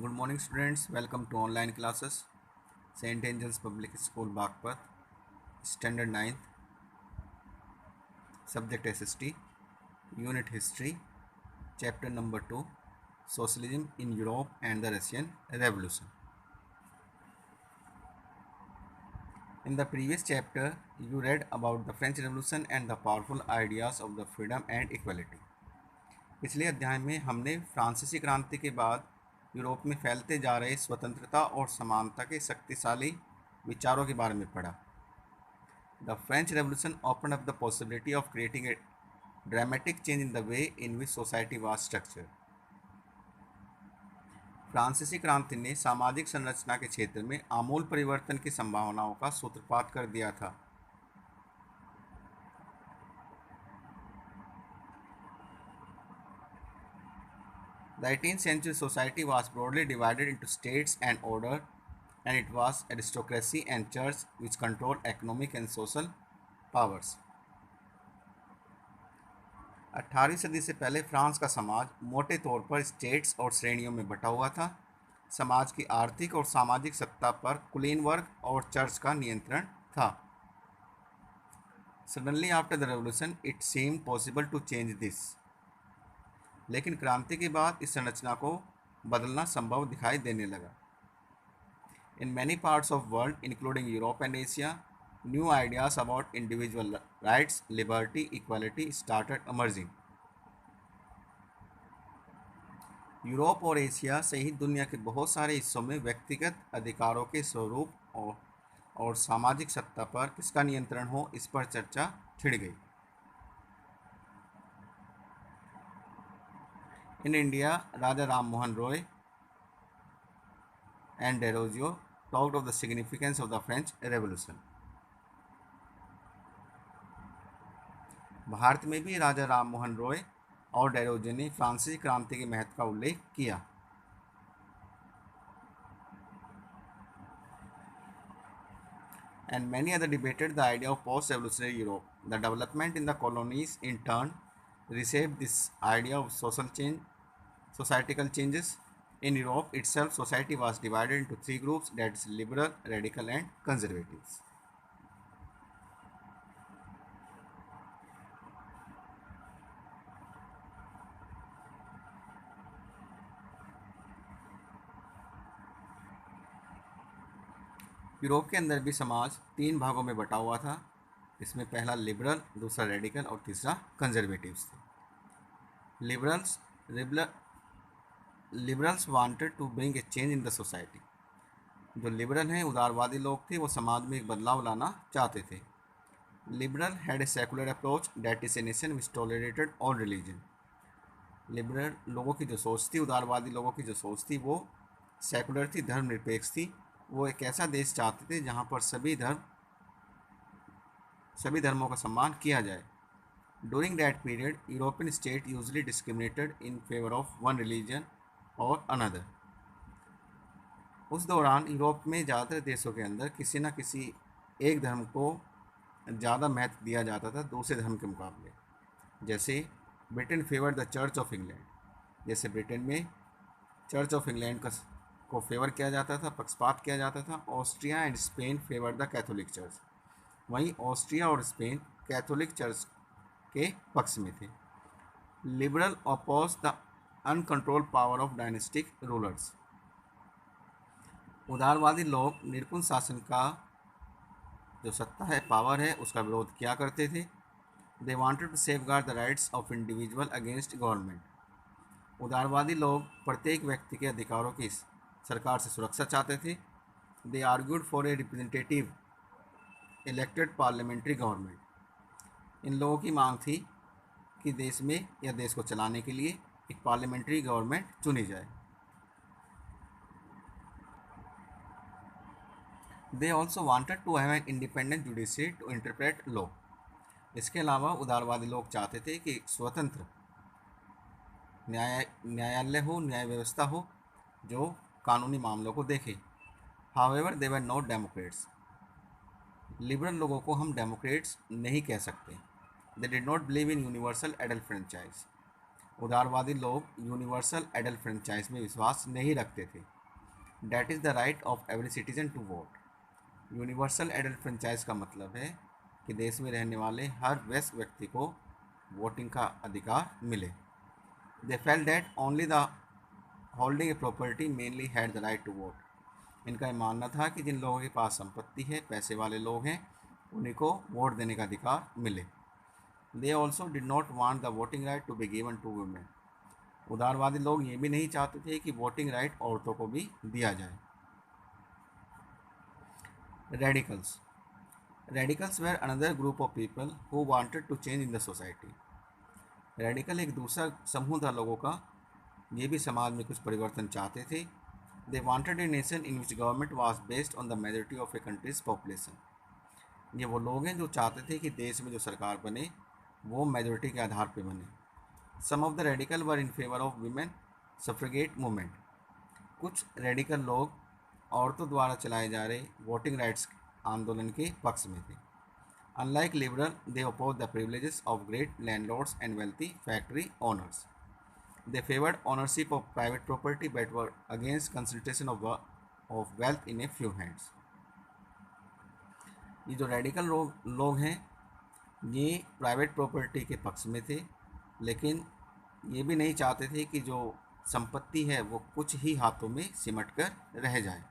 Good morning, students. Welcome to online classes. St. Angel's Public School, Bagpat, Standard 9th, Subject SST, Unit History, Chapter number 2, Socialism in Europe and the Russian Revolution. In the previous chapter, you read about the French Revolution and the powerful ideas of the freedom and equality. पिछले अध्याय में हमने फ्रांसीसी क्रांति के बाद Europe में फैलते जा रहे स्वतंत्रता और समानता के शक्तिशाली विचारों के बारे में पढ़ा. The French Revolution opened up the possibility of creating a dramatic change in the way in which society was structured. फ्रांसीसी क्रांति ने सामाजिक संरचना के क्षेत्र में आमूल परिवर्तन की संभावनाओं का सूत्रपात कर दिया था. The 18th century society was broadly divided into states and order, and it was aristocracy and church which controlled economic and social powers. 18वीं सदी से पहले फ्रांस का समाज मोटे तौर पर स्टेट्स और श्रेणियों में बटा हुआ था. समाज की आर्थिक और सामाजिक सत्ता पर कुलीन वर्ग और चर्च का नियंत्रण था. Suddenly after the revolution, it seemed possible to change this. लेकिन क्रांति के बाद इस संरचना को बदलना संभव दिखाई देने लगा. In many parts of world, including Europe and Asia, new ideas about individual rights, liberty, equality started emerging. Europe और एशिया सहित दुनिया के बहुत सारे हिस्सों में व्यक्तिगत अधिकारों के स्वरूप और सामाजिक सत्ता पर किसका नियंत्रण हो, इस पर चर्चा छिड़ गई. In India, Raja Ram Mohan Roy and Desrosiers talked of the significance of the French Revolution. Bharat में भी राजा राम मोहन रॉय और डेरोजियो ने फ्रांसीसी क्रांति के महत्व का उल्लेख किया. And many other debated the idea of post-revolutionary Europe. The development in the colonies in turn reshaped this idea of societal changes. In Europe itself, society was divided into three groups, that is liberal, radical and conservatives. Europe के अंदर भी समाज तीन भागों में बटा हुआ था. इसमें पहला लिबरल, दूसरा रेडिकल और तीसरा कंजर्वेटिव्स थे. Liberals wanted to bring a change in the society. जो लिबरल हैं, उदारवादी लोग थे, वो समाज में एक बदलाव लाना चाहते थे. Liberal had a secular approach that is a nation which tolerated all religion. Liberal लोगों की जो सोच थी, उदारवादी लोगों की जो सोच थी, वो सेकुलर थी, धर्मनिरपेक्ष थी. वो एक ऐसा देश चाहते थे जहाँ पर सभी धर्मों का सम्मान किया जाए. During that period, European states usually discriminated in favor of one religion or another. उस दौरान यूरोप में ज़्यादातर देशों के अंदर किसी न किसी एक धर्म को ज़्यादा महत्व दिया जाता था दूसरे धर्म के मुकाबले. जैसे Britain favour the church of England. जैसे ब्रिटेन में चर्च ऑफ इंग्लैंड को फेवर किया जाता था, पक्षपात किया जाता था. Austria and Spain favour the Catholic church. वहीं ऑस्ट्रिया और स्पेन कैथोलिक चर्च के पक्ष में थे. Liberal oppose the uncontrolled power of dynastic rulers. उदारवादी लोग निरकुल शासन का जो सत्ता है, पावर है, उसका विरोध किया करते थे. They wanted to safeguard the rights of individual against government. उदारवादी लोग प्रत्येक व्यक्ति के अधिकारों की सरकार से सुरक्षा चाहते थे. They argued for a representative elected parliamentary government. इन लोगों की मांग थी कि देश में या देश को चलाने के लिए एक पार्लियामेंट्री गवर्नमेंट चुनी जाए. They also wanted to have an independent judiciary to interpret law. इसके अलावा उदारवादी लोग चाहते थे कि एक स्वतंत्र न्यायालय हो, न्याय व्यवस्था हो, जो कानूनी मामलों को देखे. However they were not Democrats. Liberal लोगों को हम डेमोक्रेट्स नहीं कह सकते. They did not believe in universal adult franchise. उदारवादी लोग यूनिवर्सल एडल्ट फ्रेंचाइज में विश्वास नहीं रखते थे। That is the right of every citizen to vote. Universal adult franchise का मतलब है कि देश में रहने वाले हर वयस्क व्यक्ति को वोटिंग का अधिकार मिले। They felt that only the holding a property mainly had the right to vote. इनका ये मानना था कि जिन लोगों के पास संपत्ति है, पैसे वाले लोग हैं, उन्हीं को वोट देने का अधिकार मिले। They also did not want the voting right to be given to women. उदारवादी लोग ये भी नहीं चाहते थे कि वोटिंग राइट औरतों को भी दिया जाए। Radicals radicals were another group of people who wanted to change in the society. Radical एक दूसरा समूह था लोगों का, ये भी समाज में कुछ परिवर्तन चाहते थे। They wanted a nation in which government was based on the majority of A countries population. ये वो लोग हैं जो चाहते थे कि देश में जो सरकार बने वो मेजोरिटी के आधार पर बने। Some of the radical were in favour of women suffragette movement. कुछ रेडिकल लोग औरतों द्वारा चलाए जा रहे वोटिंग राइट्स आंदोलन के पक्ष में थे। Unlike liberal, they oppose the privileges of great landlords and wealthy factory owners. They favoured ownership of private property but were against concentration of wealth in a few hands. ये जो radical लोग हैं ये प्राइवेट प्रॉपर्टी के पक्ष में थे, लेकिन ये भी नहीं चाहते थे कि जो संपत्ति है वो कुछ ही हाथों में सिमट कर रह जाए।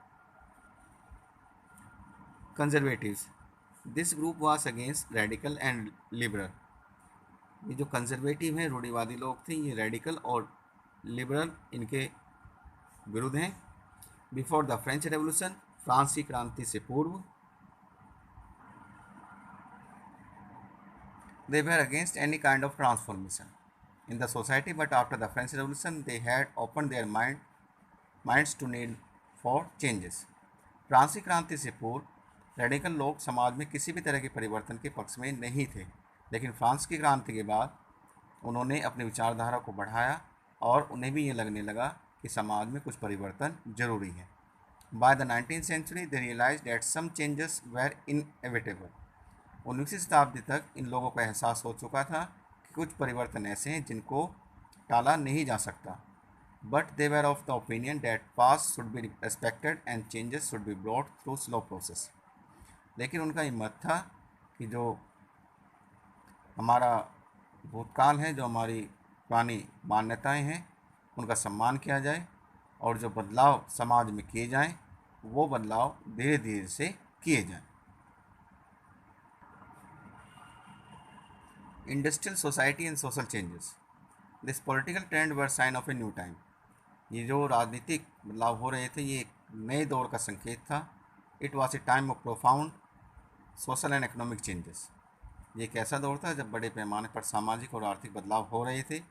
Conservatives, this group was against radical and liberal. ये जो कंजर्वेटिव हैं, रूढ़िवादी लोग थे, ये रेडिकल और लिबरल इनके विरुद्ध हैं। Before the French revolution, France की क्रांति से पूर्व, they were against any kind of transformation in the society, but after the French Revolution they had opened their minds to need for changes. फ्रांसी क्रांति से पूर्व रेडिकल लोग समाज में किसी भी तरह के परिवर्तन के पक्ष में नहीं थे, लेकिन फ्रांस की क्रांति के बाद उन्होंने अपनी विचारधारा को बढ़ाया और उन्हें भी ये लगने लगा कि समाज में कुछ परिवर्तन जरूरी है। By the 19th century they realized that some changes were inevitable. 19वीं शताब्दी तक इन लोगों को एहसास हो चुका था कि कुछ परिवर्तन ऐसे हैं जिनको टाला नहीं जा सकता। But they were of the opinion that past should be respected and changes should be brought through slow process. लेकिन उनका ये मत था कि जो हमारा भूतकाल है, जो हमारी पुरानी मान्यताएं हैं, उनका सम्मान किया जाए और जो बदलाव समाज में किए जाएं वो बदलाव धीरे धीरे से किए जाएं। Industrial society and social changes, this political trend were sign of a new time. ये जो राजनीतिक बदलाव हो रहे थे ये एक नए दौर का संकेत था। It was a time of profound social and economic changes. ये एक ऐसा दौर था जब बड़े पैमाने पर सामाजिक और आर्थिक बदलाव हो रहे थे।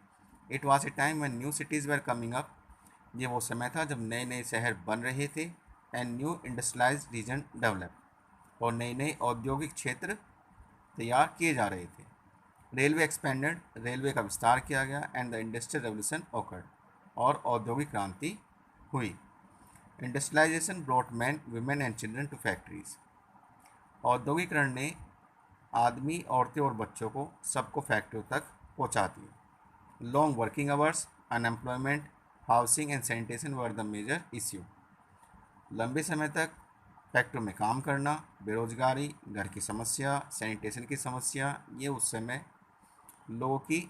It was a time when new cities were coming up. ये वो समय था जब नए नए शहर बन रहे थे and new industrialised region develop, और नए नए औद्योगिक क्षेत्र तैयार किए जा रहे थे। रेलवे एक्सपेंडेड, रेलवे का विस्तार किया गया and the industrial revolution occurred, और औद्योगिक क्रांति हुई। Industrialisation brought man, women and children to factories. औद्योगिकरण ने आदमी, औरतें और बच्चों को सबको फैक्ट्रियों तक पहुंचा दिया। Long working hours, unemployment, housing and sanitation were the major issue. लंबे समय तक फैक्ट्रियों में काम करना, बेरोजगारी, घर की समस्या, सैनिटेशन की समस्या, ये उस समय लोगों की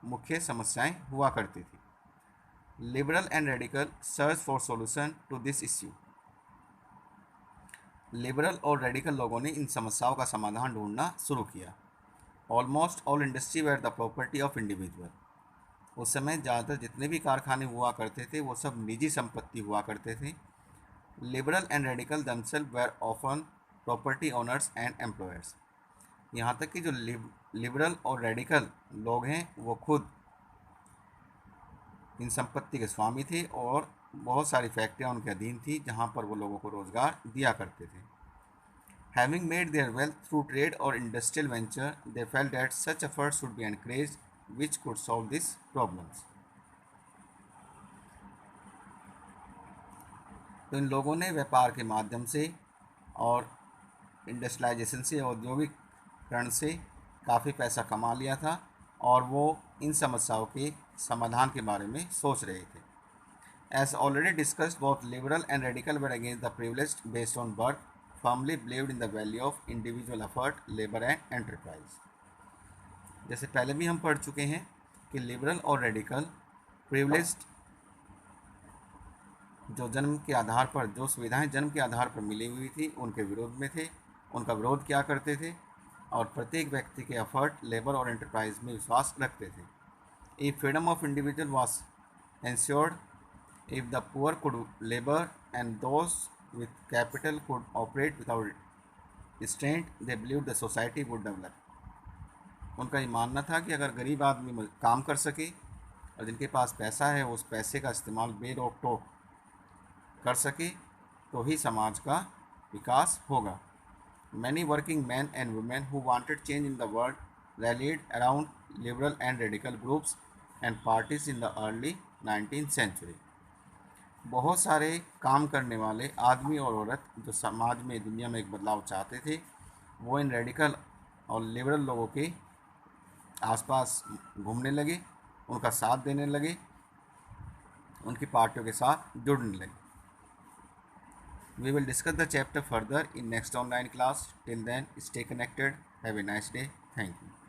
मुख्य समस्याएं हुआ करती थी। Liberal and radical search for solution to this issue. Liberal और रेडिकल लोगों ने इन समस्याओं का समाधान ढूंढना शुरू किया। Almost all industry were the property of individual. उस समय ज़्यादातर जितने भी कारखाने हुआ करते थे वो सब निजी संपत्ति हुआ करते थे। Liberal and radical themselves were often property owners and employers. यहाँ तक कि जो लिबरल और रेडिकल लोग हैं वो खुद इन संपत्ति के स्वामी थे और बहुत सारी फैक्ट्रियाँ उनके अधीन थी जहाँ पर वो लोगों को रोज़गार दिया करते थे। Having made their wealth through trade और industrial venture, they felt that such efforts should be encouraged which could solve this problems. तो इन लोगों ने व्यापार के माध्यम से और इंडस्ट्रियलाइजेशन से, औद्योगिकरण से काफ़ी पैसा कमा लिया था और वो इन समस्याओं के समाधान के बारे में सोच रहे थे। As already discussed, both liberal and radical were against the privilege based on birth, firmly believed in the value of individual effort, labor and enterprise. जैसे पहले भी हम पढ़ चुके हैं कि लिबरल और रेडिकल प्रिविलेज्ड जो जन्म के आधार पर, जो सुविधाएं जन्म के आधार पर मिली हुई थी, उनके विरोध में थे। उनका विरोध क्या करते थे? और प्रत्येक व्यक्ति के एफर्ट, लेबर और एंटरप्राइज में विश्वास रखते थे। If freedom of individual was ensured, if the poor could labor and those with capital could operate without restraint, they believed the society would develop. उनका ये मानना था कि अगर गरीब आदमी काम कर सके और जिनके पास पैसा है उस पैसे का इस्तेमाल बेरोक टोक कर सके तो ही समाज का विकास होगा। Many working men and women who wanted change in the world rallied around liberal and radical groups and parties in the early 19th century. बहुत सारे काम करने वाले आदमी और औरत जो समाज में, दुनिया में एक बदलाव चाहते थे, वो इन रेडिकल और लिबरल लोगों के आसपास घूमने लगे, उनका साथ देने लगे, उनकी पार्टियों के साथ जुड़ने लगे। We will discuss the chapter further in next online class. Till then, stay connected. Have a nice day. Thank you.